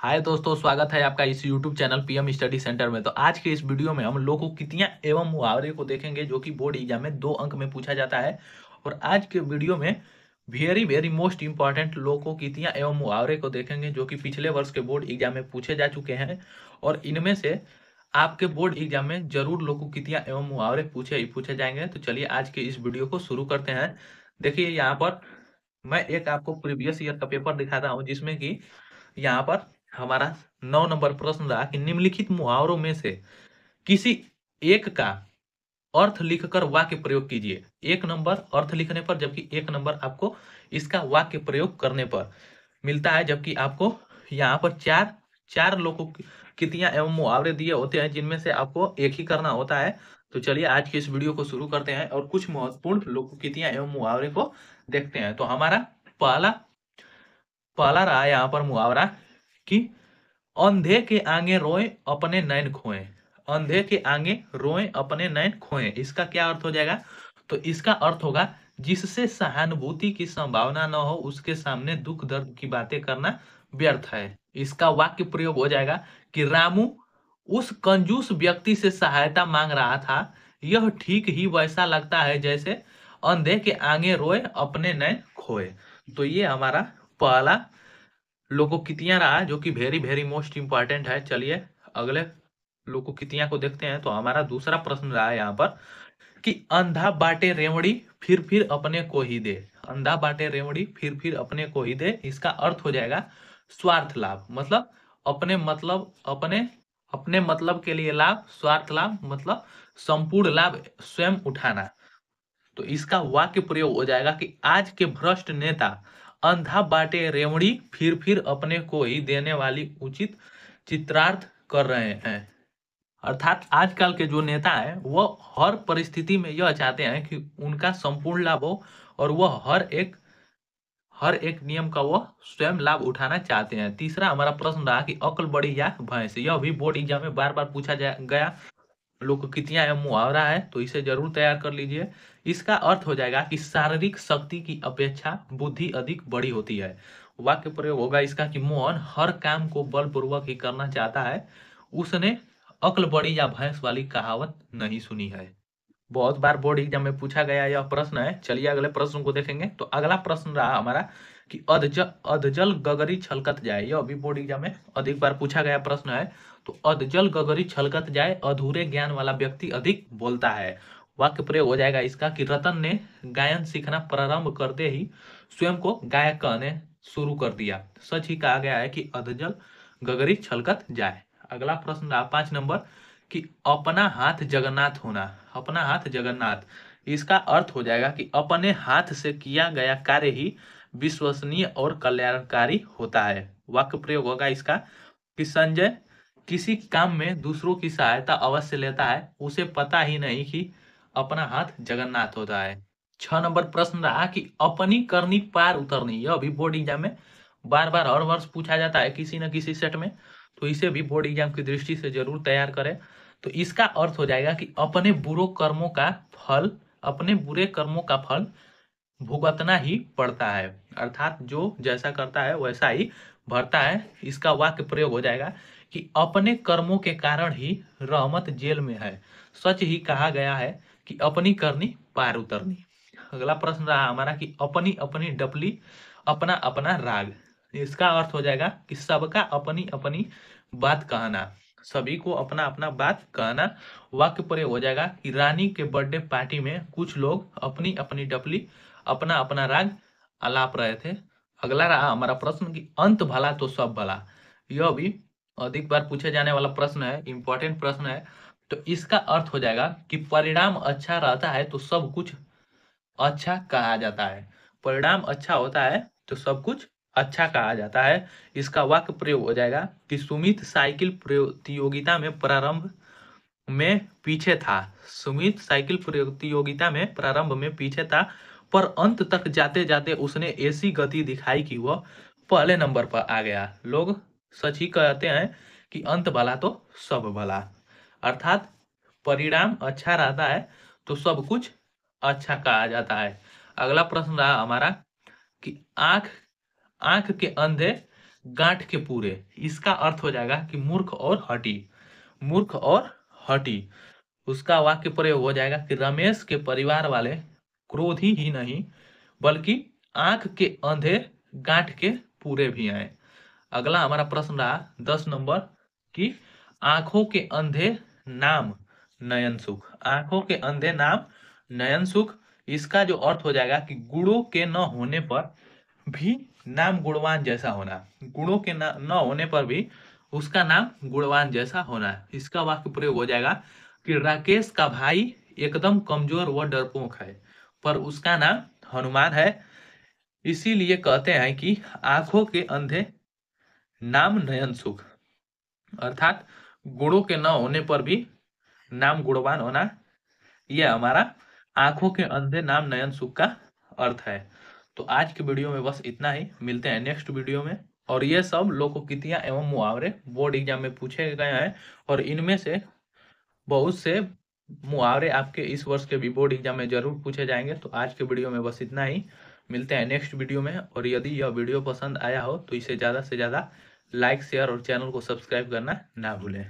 हाय दोस्तों, स्वागत है आपका इस YouTube channel PM study centre में। तो आज के इस वीडियो में हम लोकोक्तियां एवं मुहावरे को देखेंगे जो कि बोर्ड एग्जाम में 2 अंक में पूछा जाता है। और आज के वीडियो में वेरी वेरी मोस्ट इंपॉर्टेंट लोकोक्तियां एवं मुहावरे को देखेंगे जो कि पिछले वर्ष के बोर्ड एग्जाम में पूछे जा चुके हैं। और इनमें से आपके बोर्ड एग्जाम में जरूर लोकोक्तियां एवं मुहावरे पूछे जाएंगे। तो चलिए आज के इस वीडियो को शुरू करते हैं। देखिए यहाँ पर मैं एक आपको प्रीवियस ईयर का पेपर दिखाता हूँ जिसमें कि यहाँ पर हमारा 9 नंबर प्रश्न रहा कि निम्नलिखित मुहावरों में से किसी एक का अर्थ लिखकर वाक्य प्रयोग कीजिए। 1 नंबर अर्थ लिखने पर, जबकि 1 नंबर आपको इसका वाक्य प्रयोग करने पर मिलता है। जबकि आपको यहाँ पर चार चार लोकोक्तियां एवं मुहावरे दिए होते हैं जिनमें से आपको एक ही करना होता है। तो चलिए आज की इस वीडियो को शुरू करते हैं और कुछ महत्वपूर्ण लोकोक्तियां एवं मुहावरे को देखते हैं। तो हमारा पहला पहला रहा यहाँ पर मुहावरा कि अंधे के आगे रोए अपने नैन खोए। अंधे के आगे रोए अपने नैन खोए, इसका क्या अर्थ हो जाएगा? तो इसका अर्थ होगा जिससे सहानुभूति की संभावना न हो उसके सामने दुख दर्द की बातें करना व्यर्थ है। इसका वाक्य प्रयोग हो जाएगा कि रामू उस कंजूस व्यक्ति से सहायता मांग रहा था। यह ठीक ही वैसा लगता है जैसे अंधे के आगे रोए अपने नैन खोए। तो ये हमारा पहला लोकोक्तियां रहा जो कि वेरी वेरी मोस्ट इंपॉर्टेंट है। चलिए अगले लोकोक्तियां को देखते हैं। तो हमारा दूसरा प्रश्न रहा है यहाँ पर कि अंधा बाटे रेवड़ी फिर अपने को ही दे। अंधा बाटे रेवड़ी फिर अपने को ही दे, इसका अर्थ हो जाएगा स्वार्थ लाभ। मतलब अपने अपने मतलब के लिए लाभ, स्वार्थ लाभ मतलब संपूर्ण लाभ स्वयं उठाना। तो इसका वाक्य प्रयोग हो जाएगा कि आज के भ्रष्ट नेता अंधा बाटे रेवड़ी फिर अपने को ही देने वाली उचित चित्रार्थ कर रहे हैं। अर्थात आजकल के जो नेता है वो हर परिस्थिति में यह चाहते हैं कि उनका संपूर्ण लाभ हो और वह हर एक नियम का वो स्वयं लाभ उठाना चाहते हैं। तीसरा हमारा प्रश्न रहा कि अक्ल बड़ी या भैंस। यह भी बोर्ड एग्जाम में बार बार पूछा गया लोकोक्तियां एवं मुहावरा है, तो इसे जरूर तैयार कर लीजिए। इसका अर्थ हो जाएगा कि शारीरिक शक्ति की अपेक्षा बुद्धि अधिक बड़ी होती है। वाक्य प्रयोग होगा इसका कि मोहन हर काम को बलपूर्वक ही करना चाहता है, उसने अक्ल बड़ी या भैंस वाली कहावत नहीं सुनी है। बहुत बार बोर्ड एग्जाम में पूछा गया यह प्रश्न है। चलिए अगले प्रश्न को देखेंगे। तो अगला प्रश्न रहा हमारा कि अधजल गगरी छलकत जाए। यह भी बोर्ड एग्जाम में अधिक बार पूछा गया प्रश्न है। तो अधजल गगरी छलकत जाए, अधूरे ज्ञान वाला व्यक्ति अधिक बोलता है। वाक्य प्रयोग हो जाएगा इसका कि रतन ने गायन सीखना प्रारंभ करते ही स्वयं को गायक कहने शुरू कर दिया। सच ही कहा गया है कि अधजल गगरी छलकत जाए। अगला प्रश्न रहा 5 नंबर कि अपना हाथ जगन्नाथ होना। अपना हाथ जगन्नाथ, इसका अर्थ हो जाएगा कि अपने हाथ से किया गया कार्य ही विश्वसनीय और कल्याणकारी होता है। वाक्य प्रयोग होगा इसका कि संजय किसी काम में दूसरों की सहायता अवश्य लेता है, उसे पता ही नहीं कि अपना हाथ जगन्नाथ होता है। 6 नंबर प्रश्न रहा कि अपनी करनी पार उतरनी। यह भी बोर्ड एग्जाम में बार बार हर वर्ष पूछा जाता है किसी न किसी सेट में, तो इसे भी बोर्ड एग्जाम की दृष्टि से जरूर तैयार करें। तो इसका अर्थ हो जाएगा कि अपने बुरे कर्मों का फल भुगतना ही पड़ता है। अर्थात जो जैसा करता है वैसा ही भरता है। इसका वाक्य प्रयोग हो जाएगा कि अपने कर्मों के कारण ही रहमत जेल में है। सच ही कहा गया है कि अपनी करनी पार उतरनी। अगला प्रश्न रहा हमारा कि अपनी अपनी डपली अपना अपना राग। इसका अर्थ हो जाएगा कि सबका अपनी अपनी बात कहना, सभी को अपना अपना बात कहना। वाक्य प्रयोग हो जाएगा कि रानी के बर्थडे पार्टी में कुछ लोग अपनी अपनी डपली अपना अपना राग आलाप रहे थे। अगला रहा हमारा प्रश्न कि अंत भला तो सब भला। यह भी अधिक बार पूछे जाने वाला प्रश्न है, इंपॉर्टेंट प्रश्न है। तो इसका अर्थ हो जाएगा कि परिणाम अच्छा रहता है तो सब कुछ अच्छा कहा जाता है। परिणाम अच्छा होता है तो सब कुछ अच्छा कहा जाता है। इसका वाक्य प्रयोग हो जाएगा कि सुमित साइकिल प्रतियोगिता में प्रारंभ में पीछे था, पर अंत तक जाते जाते उसने ऐसी गति दिखाई कि वह पहले नंबर पर आ गया। लोग सच ही कहते हैं कि अंत भला तो सब भला। अर्थात परिणाम अच्छा रहता है तो सब कुछ अच्छा कहा जाता है। अगला प्रश्न रहा हमारा कि आंख आंख के अंधे गांठ के पूरे, इसका अर्थ हो जाएगा कि मूर्ख और हठी। मूर्ख और हठी, उसका वाक्य प्रयोग हो जाएगा कि रमेश के परिवार वाले क्रोधी ही नहीं बल्कि आंख के अंधे गांठ के पूरे भी हैं। अगला हमारा प्रश्न रहा 10 नंबर कि आंखों के अंधे नाम नयन सुख। आंखों के अंधे नाम नयन सुख, इसका जो अर्थ हो जाएगा कि गुणों के न होने पर भी नाम गुणवान जैसा होना। गुणों के न होने पर भी उसका नाम गुणवान जैसा होना। इसका वाक्य प्रयोग हो जाएगा कि राकेश का भाई एकदम कमजोर व डरपोक है पर उसका नाम हनुमान है, इसीलिए कहते हैं कि आंखों के अंधे नाम नयन सुख। अर्थात गुणों के न होने पर भी नाम गुणवान होना, यह हमारा आंखों के अंधे नाम नयन सुख का अर्थ है। तो आज के वीडियो में बस इतना ही, मिलते हैं नेक्स्ट वीडियो में। और ये सब लोकोक्तियां एवं मुहावरे बोर्ड एग्जाम में पूछे गए हैं और इनमें से बहुत से मुहावरे आपके इस वर्ष के भी बोर्ड एग्जाम में जरूर पूछे जाएंगे। तो आज के वीडियो में बस इतना ही, मिलते हैं नेक्स्ट वीडियो में। और यदि यह वीडियो पसंद आया हो तो इसे ज़्यादा से ज़्यादा लाइक शेयर और चैनल को सब्सक्राइब करना ना भूलें।